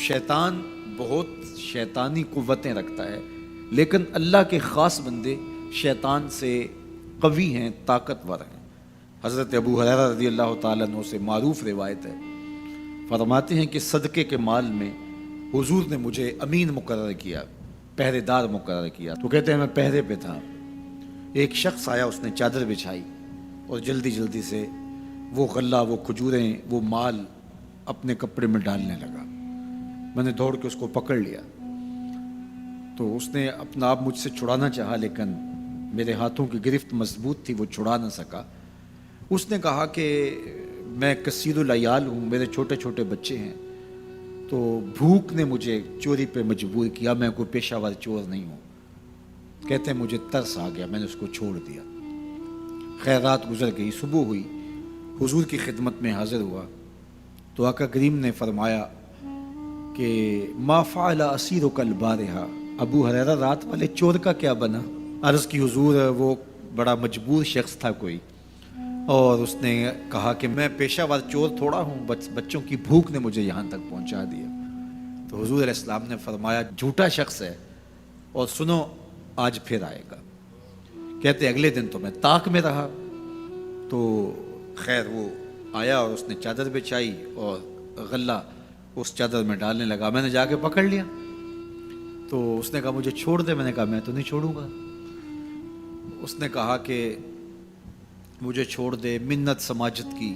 شیطان بہت شیطانی قوتیں رکھتا ہے، لیکن اللہ کے خاص بندے شیطان سے قوی ہیں، طاقتور ہیں۔ حضرت ابو ہریرہ رضی اللہ تعالیٰ عنہ سے معروف روایت ہے، فرماتے ہیں کہ صدقے کے مال میں حضور نے مجھے امین مقرر کیا، پہرے دار مقرر کیا۔ تو کہتے ہیں میں پہرے پہ تھا، ایک شخص آیا، اس نے چادر بچھائی اور جلدی جلدی سے وہ غلہ، وہ کھجوریں، وہ مال اپنے کپڑے میں ڈالنے لگا۔ میں نے دوڑ کے اس کو پکڑ لیا، تو اس نے اپنا آپ مجھ سے چھڑانا چاہا، لیکن میرے ہاتھوں کی گرفت مضبوط تھی، وہ چھڑا نہ سکا۔ اس نے کہا کہ میں کثیر العیال ہوں، میرے چھوٹے چھوٹے بچے ہیں، تو بھوک نے مجھے چوری پہ مجبور کیا، میں کوئی پیشہ ور چور نہیں ہوں۔ کہتے ہیں مجھے ترس آ گیا، میں نے اس کو چھوڑ دیا۔ خیر رات گزر گئی، صبح ہوئی، حضور کی خدمت میں حاضر ہوا تو آقا کریم نے فرمایا کہ ما فعل اسیرک البارحہ، ابو ہریرہ رات والے چور کا کیا بنا؟ عرض کی حضور وہ بڑا مجبور شخص تھا کوئی، اور اس نے کہا کہ میں پیشہ ور چور تھوڑا ہوں، بچوں کی بھوک نے مجھے یہاں تک پہنچا دیا۔ تو حضور علیہ السلام نے فرمایا جھوٹا شخص ہے، اور سنو آج پھر آئے گا۔ کہتے اگلے دن تو میں طاق میں رہا، تو خیر وہ آیا اور اس نے چادر بچھائی اور غلہ اس چادر میں ڈالنے لگا۔ میں نے جا کے پکڑ لیا، تو اس نے کہا مجھے چھوڑ دے۔ میں نے کہا میں تو نہیں چھوڑوں گا۔ اس نے کہا کہ مجھے چھوڑ دے، منت سماجت کی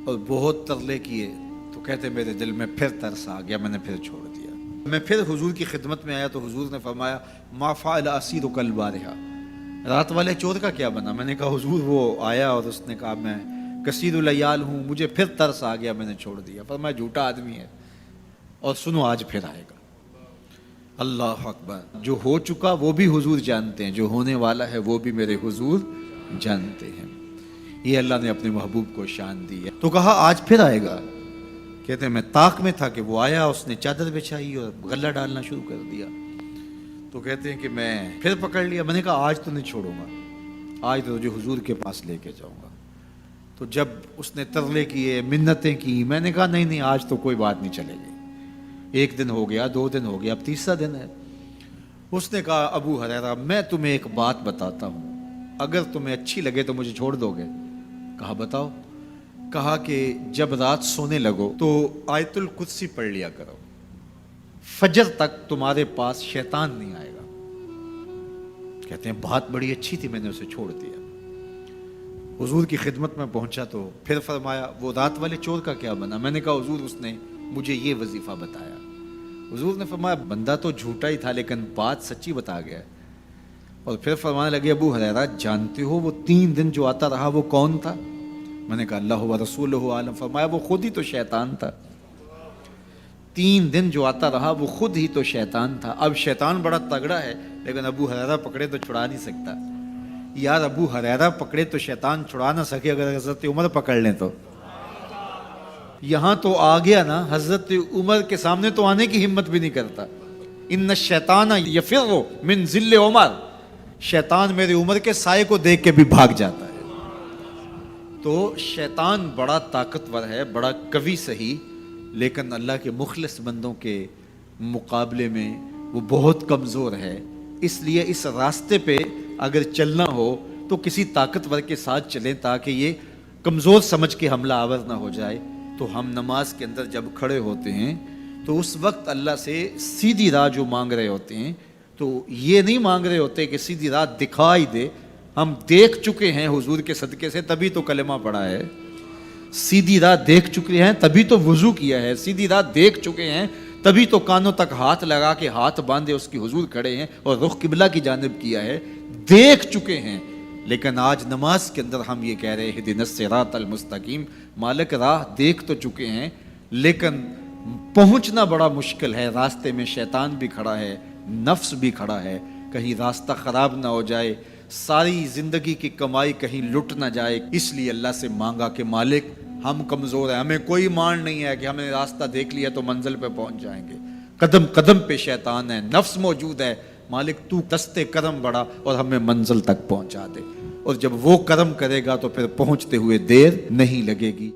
اور بہت ترلے کیے، تو کہتے میرے دل میں پھر ترس آ گیا، میں نے پھر چھوڑ دیا۔ میں پھر حضور کی خدمت میں آیا تو حضور نے فرمایا ما فعل اسیرک البارحہ، رات والے چور کا کیا بنا؟ میں نے کہا حضور وہ آیا اور اس نے کہا میں کثیر العیال ہوں، مجھے پھر ترس آ گیا، میں نے چھوڑ دیا۔ فرمایا جھوٹا آدمی ہے، اور سنو آج پھر آئے گا۔ اللہ اکبر! جو ہو چکا وہ بھی حضور جانتے ہیں، جو ہونے والا ہے وہ بھی میرے حضور جانتے ہیں۔ یہ اللہ نے اپنے محبوب کو شان دی ہے۔ تو کہا آج پھر آئے گا۔ کہتے ہیں میں طاق میں تھا کہ وہ آیا، اس نے چادر بچھائی اور غلہ ڈالنا شروع کر دیا۔ تو کہتے ہیں کہ میں پھر پکڑ لیا۔ میں نے کہا آج تو نہیں چھوڑوں گا، آج تو جو حضور کے پاس لے کے جاؤں گا۔ تو جب اس نے ترلے کیے، منتیں کی، میں نے کہا نہیں آج تو کوئی بات نہیں چلے گی۔ ایک دن ہو گیا، 2 دن ہو گیا، اب تیسرا دن ہے۔ اس نے کہا ابو ہریرہ میں تمہیں ایک بات بتاتا ہوں، اگر تمہیں اچھی لگے تو مجھے چھوڑ دو گے؟ کہا بتاؤ۔ کہا کہ جب رات سونے لگو تو آیت الکرسی پڑھ لیا کرو، فجر تک تمہارے پاس شیطان نہیں آئے گا۔ کہتے ہیں بات بڑی اچھی تھی، میں نے اسے چھوڑ دیا۔ حضور کی خدمت میں پہنچا تو پھر فرمایا وہ رات والے چور کا کیا بنا؟ میں نے کہا حضور اس نے مجھے یہ وظیفہ بتایا۔ حضور نے فرمایا بندہ تو جھوٹا ہی تھا، لیکن بات سچی بتا گیا۔ اور پھر فرمانے لگے ابو ہریرہ جانتے ہو وہ 3 دن جو آتا رہا وہ کون تھا؟ میں نے کہا اللہ و رسولہ عالم۔ فرمایا وہ خود ہی تو شیطان تھا۔ 3 دن جو آتا رہا وہ خود ہی تو شیطان تھا۔ اب شیطان بڑا تگڑا ہے، لیکن ابو ہریرہ پکڑے تو چھڑا نہیں سکتا۔ یار ابو ہریرہ پکڑے تو شیطان چھڑا نہ سکے، اگر حضرت عمر پکڑ لیں تو یہاں تو آ گیا نا، حضرت عمر کے سامنے تو آنے کی ہمت بھی نہیں کرتا۔ ان الشیطان یفر من ظل عمر، شیطان میرے عمر کے سائے کو دیکھ کے بھی بھاگ جاتا ہے۔ تو شیطان بڑا طاقتور ہے، بڑا قوی سہی، لیکن اللہ کے مخلص بندوں کے مقابلے میں وہ بہت کمزور ہے۔ اس لیے اس راستے پہ اگر چلنا ہو تو کسی طاقتور کے ساتھ چلیں، تاکہ یہ کمزور سمجھ کے حملہ آور نہ ہو جائے۔ تو ہم نماز کے اندر جب کھڑے ہوتے ہیں تو اس وقت اللہ سے سیدھی راہ جو مانگ رہے ہوتے ہیں، تو یہ نہیں مانگ رہے ہوتے کہ سیدھی راہ دکھائی دے۔ ہم دیکھ چکے ہیں حضور کے صدقے سے، تبھی تو کلمہ پڑھا ہے۔ سیدھی راہ دیکھ چکے ہیں تبھی تو وضو کیا ہے۔ سیدھی راہ دیکھ چکے ہیں تبھی تو کانوں تک ہاتھ لگا کے ہاتھ باندھے اس کی حضور کھڑے ہیں اور رخ قبلہ کی جانب کیا ہے۔ دیکھ چکے ہیں، لیکن آج نماز کے اندر ہم یہ کہہ رہے ہیں اہدنا الصراط المستقیم، مالک راہ دیکھ تو چکے ہیں لیکن پہنچنا بڑا مشکل ہے۔ راستے میں شیطان بھی کھڑا ہے، نفس بھی کھڑا ہے، کہیں راستہ خراب نہ ہو جائے، ساری زندگی کی کمائی کہیں لٹ نہ جائے۔ اس لیے اللہ سے مانگا کہ مالک ہم کمزور ہیں، ہمیں کوئی مان نہیں ہے کہ ہمیں راستہ دیکھ لیا تو منزل پہ پہنچ جائیں گے۔ قدم قدم پہ شیطان ہے، نفس موجود ہے، مالک تو دستے کرم بڑھا اور ہمیں منزل تک پہنچا دے۔ اور جب وہ کرم کرے گا تو پھر پہنچتے ہوئے دیر نہیں لگے گی۔